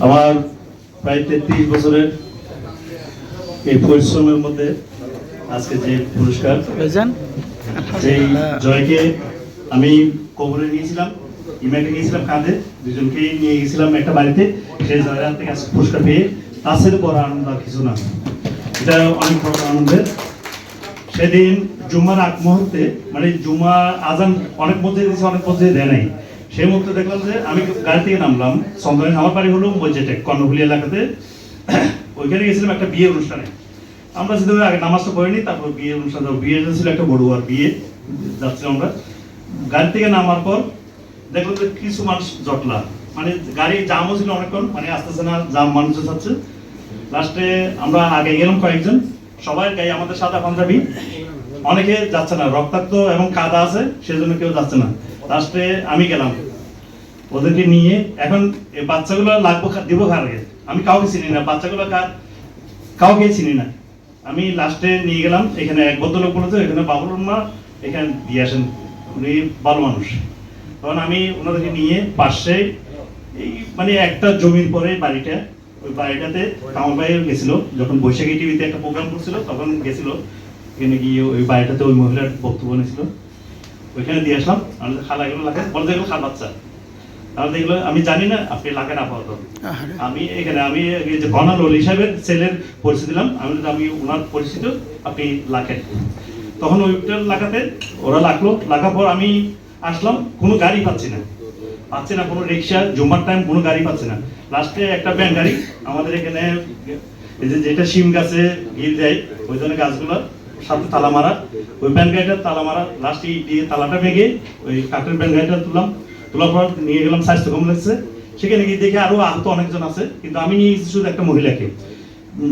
আমার প্রায় 33 বছরের এই পরিশ্রমের মধ্যে আজকে যে পুরস্কার, সেই জয়কে আমি কবরে নিয়েছিলাম, ইমাকে নিয়েছিলাম কাঁধে, দুজনকেই নিয়ে গেছিলাম একটা বাড়িতে। সেই জয়ের হাত থেকে আজকে পুরস্কার পেয়ে তার সাথে বড় আনন্দ আর কিছু না। এটা অনেক বড় আনন্দের। সেদিন জুম্মার আগ মুহূর্তে, মানে জুম্মা আজান অনেক মধ্যে দিয়েছে, অনেক মধ্যে দেয় নাই। সেই মুহূর্তে দেখলাম যে আমি গাড়ি থেকে নামলাম। চন্দ্রায়ণ আমার বাড়ি হলো মসজিদে কর্ণফুলি এলাকাতে। ওইখানে গেছিলাম একটা বিয়ের অনুষ্ঠানে। আমরা সেদিন আগে নামাজটা পড়িনি, তারপর বিয়ের অনুষ্ঠান, বিয়ে ছিল একটা বড়ুয়ার বিয়ে, যাচ্ছিলাম আমরা। গাড়ি থেকে নামার পর দেখলাম যে কিছু মানুষ জটলা, মানে গাড়ি জামও ছিল অনেকক্ষণ, মানে আসতেছে না, জাম মানুষ যাচ্ছে। লাস্টে আমরা আগে গেলাম কয়েকজন, সবাই গায়ে আমাদের সাদা পাঞ্জাবি, অনেকে যাচ্ছে না, রক্তাক্ত এবং কাদা আছে, সেজন্য কেউ যাচ্ছে না। লাস্টে আমি গেলাম ওদেরকে নিয়ে। এখন এই বাচ্চাগুলো লাগবো দিব কারকে, আমি কাউকে চিনি না, বাচ্চাগুলো কাউকে চিনি না। আমি লাস্টে নিয়ে গেলাম, এখানে এক ভদ্রলোক বলেছে এখানে বাবুর মা এখানে দিয়ে আসেন, উনি ভালো মানুষ। তখন আমি ওনাদেরকে নিয়ে পাশে, এই মানে একটা জমির পরে বাড়িটা, ওই বাড়িটাতে আমার ভাই গেছিল, যখন বৈশাখী টিভিতে একটা প্রোগ্রাম করছিল তখন গেছিল। এখানে গিয়ে ওই বাড়িটাতে ওই মহিলার বক্তব্য নিয়েছিল, ওইখানে দিয়ে আসলাম। আমাদের খালাগুলো লাগে, বলে যেগুলো খাল বাচ্চা, তাহলে দেখলো আমি জানি না, আপনি লাগেন আপাতত। আমি এখানে আমি যে বনালোল হিসাবের ছেলের পরিচয় দিলাম, আমি ওনার পরিচিত, আপনি লাখেন। তখন ওইটা লাগাতে ওরা লাগলো, লাগার পর আমি আসলাম, কোনো গাড়ি পাচ্ছি না, কোনো রিক্সা, জুম্মার টাইম কোনো গাড়ি পাচ্ছি না। লাস্টে একটা ব্যান গাড়ি আমাদের এখানে, এই যে যেটা শিম গাছে গিয়ে দেয় ওই জন্য গাছগুলো সাথে তালা মারা, ওই ব্যান গাড়িটা তালা মারা। লাস্টে দিয়ে তালাটা ভেঙে ওই কাঠের ব্যান গাড়িটা তুললাম, তোলার পর নিয়ে গেলাম স্বাস্থ্য কমপ্লেক্সে। সেখানে গিয়ে দেখে আরো আহত অনেকজন আছে, কিন্তু আমি নিয়ে গেছি শুধু একটা মহিলাকে।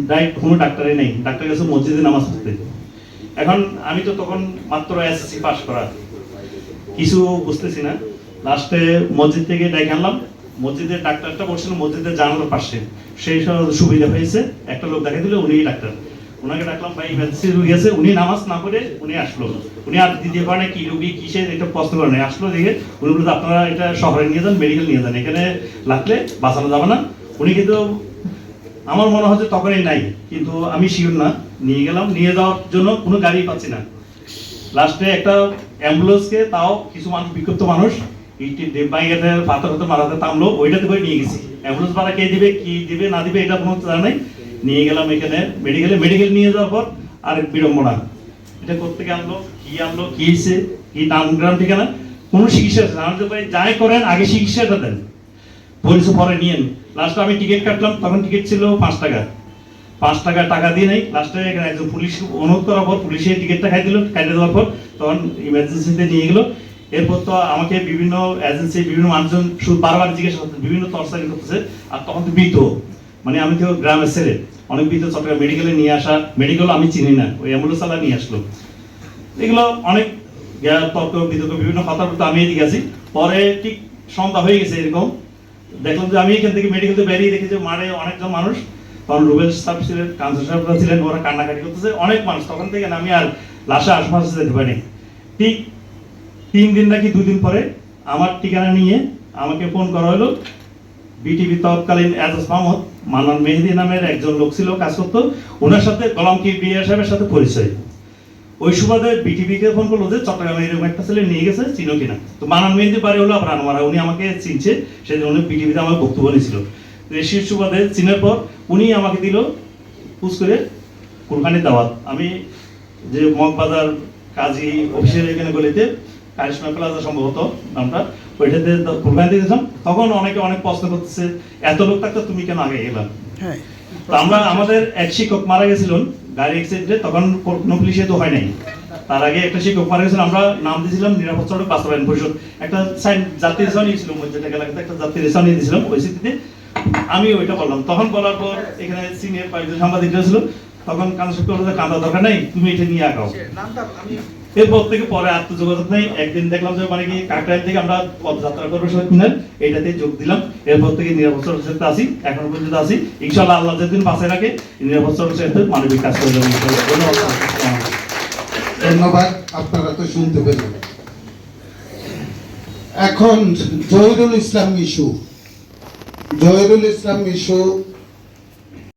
ডাইরেক্ট কোনো ডাক্তারই নেই, ডাক্তার গেছে মসজিদে নামাজ পড়তে। এখন আমি তো তখন মাত্র এসএসসি পাস করা, কিছু বুঝতেছি না। লাস্টে মসজিদ থেকে ডেকে আনলাম, মসজিদের ডাক্তারটা বলছিল মসজিদের জানালার পাশে, সেই সুবিধা হয়েছে, একটা লোক দেখা দিল, উনি ডাক্তার। ওনাকে ডাকলাম, ভাই ইমার্জেন্সি রুগী আছে। উনি নামাজ না করে উনি আসলো, উনি আর দ্বিতীয় কারণে কি রুগী কিসের এটা প্রশ্ন করে নাই, আসলো দেখে উনি বলতে আপনারা এটা শহরে নিয়ে যান, মেডিকেল নিয়ে যান, এখানে লাগলে বাঁচানো যাবে না। উনি কিন্তু আমার মনে হচ্ছে তখনই নাই, কিন্তু আমি শিওর না। নিয়ে গেলাম, নিয়ে যাওয়ার জন্য কোনো গাড়ি পাচ্ছি না। লাস্টে একটা অ্যাম্বুলেন্সকে, তাও কিছু মানুষ, বিক্ষুব্ধ মানুষ, পাথর মারাতে থামলো, ওইটাতে করে নিয়ে গেছি। অ্যাম্বুলেন্স ভাড়া কে দিবে, কি দিবে না দিবে এটা কোনো জানা নাই। নিয়ে গেলাম এখানে মেডিকেল নিয়ে যাওয়ার পর আর বিড়ম্বনা, এটা কোথেকে আনলো, কি হয়েছে, কি নামগ্রাম ঠিকানা, কোনো চিকিৎসা জানাতে পারি, যাই করেন আগে চিকিৎসাটা দেন, পরিচয় পরে নিয়েন। লাস্টে আমি টিকিট কাটলাম, তখন টিকিট ছিল 5 টাকা, 5 টাকা টাকা দিয়ে নেই। লাস্টে এখানে একজন পুলিশ অনুরোধ করার পর পুলিশে টিকিটটা খাই দিল, খাইতে দেওয়ার পর তখন ইমার্জেন্সিতে নিয়ে গেলো। এরপর তো আমাকে বিভিন্ন এজেন্সি, বিভিন্ন মানুষজন শুধু বারবার জিজ্ঞাসা করতে, বিভিন্ন তরসারি করতেছে। আর তখন তো বৃদ্ধ, মানে আমি তো গ্রামের ছেলে, অনেক বৃদ্ধ চট্টগ্রাম মেডিকেলে নিয়ে আসা, মেডিকেল আমি চিনি না, ওই অ্যাম্বুলেন্স চালা নিয়ে আসলো। এগুলো অনেক তর্ক বিতর্ক, বিভিন্ন কথা বলতে আমি এদিকে আছি। পরে ঠিক সন্ধ্যা হয়ে গেছে এরকম, দেখলাম যে আমি এখান থেকে মেডিকেল থেকে বেরিয়ে দেখি যে মারে অনেকজন মানুষ, তখন রুবেল সাহেব ছিলেন, কাঞ্চন সাহেবরা ছিলেন, ওরা কান্নাকাটি করতেছে, অনেক মানুষ। তখন থেকে আমি আর লাশে আশপাশে যেতে পারিনি। ঠিক 3 দিন নাকি 2 দিন পরে আমার ঠিকানা নিয়ে আমাকে ফোন করা হলো। বিটিভি তৎকালীন এজাজ মাহমুদ, মান্নান মেহেদি নামের একজন লোক ছিল, কাজ করতো, ওনার সাথে গোলামকির বিয়া সাহেবের সাথে পরিচয়। ওই সুবাদে বিটিভিকে ফোন করলো যে চট্টগ্রামে এরকম একটা ছেলে নিয়ে গেছে, চিনো কিনা। তো মান্নান মেহেদি বাড়ি হলো আপনার আনোয়ারা, উনি আমাকে চিনছে, সেদিন উনি বিটিভিতে আমার বক্তব্য নিয়েছিল। সেই সুবাদে চিনার পর উনি আমাকে দিল পুজ করে কুরবানির দাওয়াত। আমি যে মগবাজার কাজী অফিসের এখানে গলিতে কারিশমা প্লাজা সম্ভবত নামটা, ওইটাতে কুরবানি দিয়েছিলাম। তখন অনেকে অনেক প্রশ্ন করতেছে, এত লোক থাকতো তুমি কেন আগে গেলাম। তো আমাদের এক শিক্ষক মারা গেছিলেন গাড়ি অ্যাক্সিডেন্টে, তখন কোনো পুলিশে তো হয় নাই। তার আগে একটা শিক্ষক মারা গেছিল, আমরা নাম দিয়েছিলাম নিরাপদ সড়ক বাস্তবায়ন পরিষদ। একটা যাত্রী রেশন ছিল, মসজিদ এলাকাতে একটা যাত্রী রেশন দিয়েছিলাম ওই স্মৃতিতে। আমি ওইটা বললাম, তখন বলার পর এখানে সিনিয়র কয়েকজন সাংবাদিকরা ছিল, তখন কান্দা দরকার নেই, তুমি এটা নিয়ে আগাও। এরপর থেকে পরে আত্মযোগাযোগ নেই। একদিন দেখলাম যে মানে কি কাকরাইল থেকে আমরা পদযাত্রা করবো সবাই কিনার, এইটাতে যোগ দিলাম। এরপর থেকে নিরাপদ সড়ক আসি, এখনো পর্যন্ত আসি। ইনশাআল্লাহ আল্লাহ যেদিন বাঁচায় রাখে নিরাপদ সড়ক মানবিক কাজ করে যাবো। ধন্যবাদ, আপনারা তো শুনতে পেলেন। এখন জহিরুল ইসলাম ইস্যু জহিরুল ইসলাম মিশু